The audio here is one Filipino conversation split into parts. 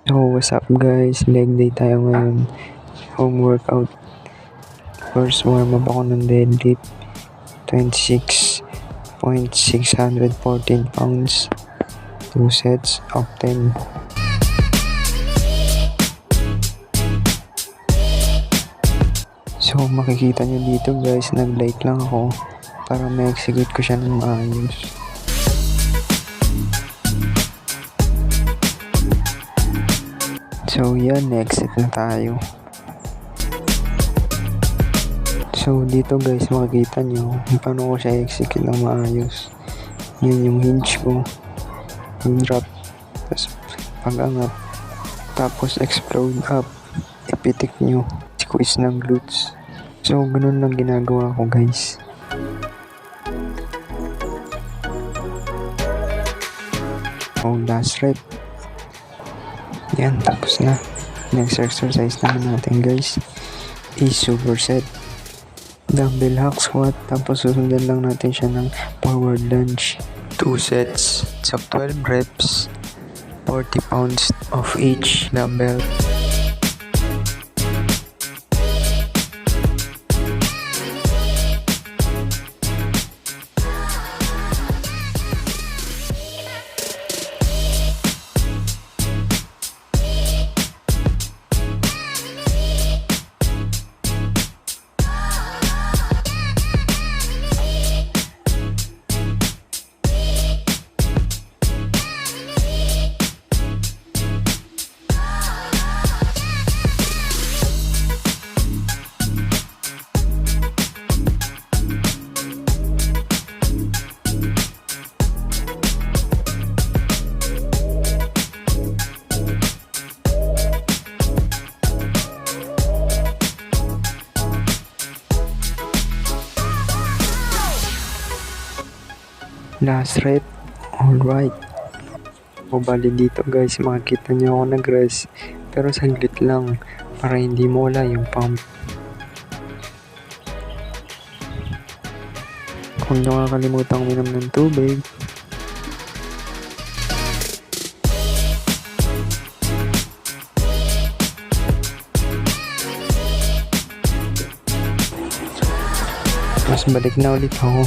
So what's up guys, leg day tayo ngayon. Home workout. First warm up ako ng deadlift 26.614 pounds, 2 sets of 10. So makikita nyo dito guys, nag-light lang ako para ma-execute ko siya ng maayos. So yan, exit na tayo. So dito guys, makikita nyo kung paano ko siya execute ng maayos. Yan yung hinge ko, pag-drop, tapos pag-angat, tapos explode up, ipitik nyo, squeeze ng glutes. So ganun lang ginagawa ko guys. So last rep. Yan, tapos na. Next exercise naman natin guys is superset. Dumbbell hack squat, tapos susundan lang natin siya ng forward lunge. 2 sets of 12 reps, 40 pounds of each dumbbell. Last rep. Alright. O bali dito guys, makikita nyo ako nag-rest, pero saglit lang para hindi mawala yung pump. Huwag nyo kakalimutan uminom ng tubig. Tapos balik na ulit ako.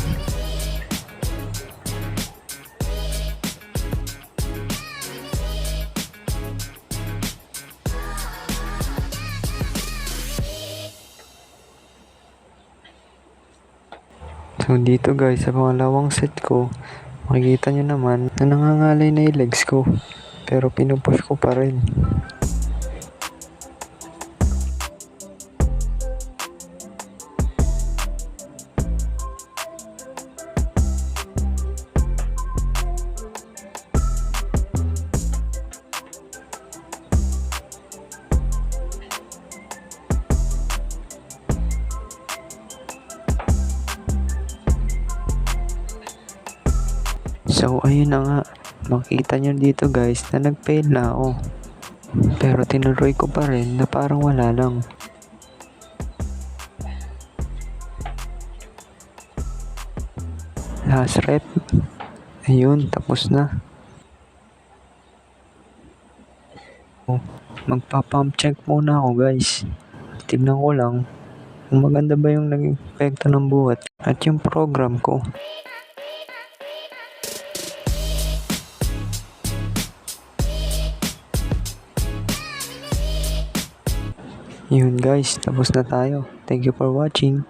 So dito guys, sa pangalawang set ko, makikita nyo naman na nangangalay na yung legs ko, pero pinupush ko pa rin. So ayun na nga, makita nyo dito guys na nag-fail na ako, pero tinuloy ko pa rin na parang wala lang. Last rep. Ayun, tapos na. Magpa-pump check muna ako guys. Tignan ko lang kung maganda ba yung naging epekto ng buhat at yung program ko. Yun guys, tapos na tayo. Thank you for watching.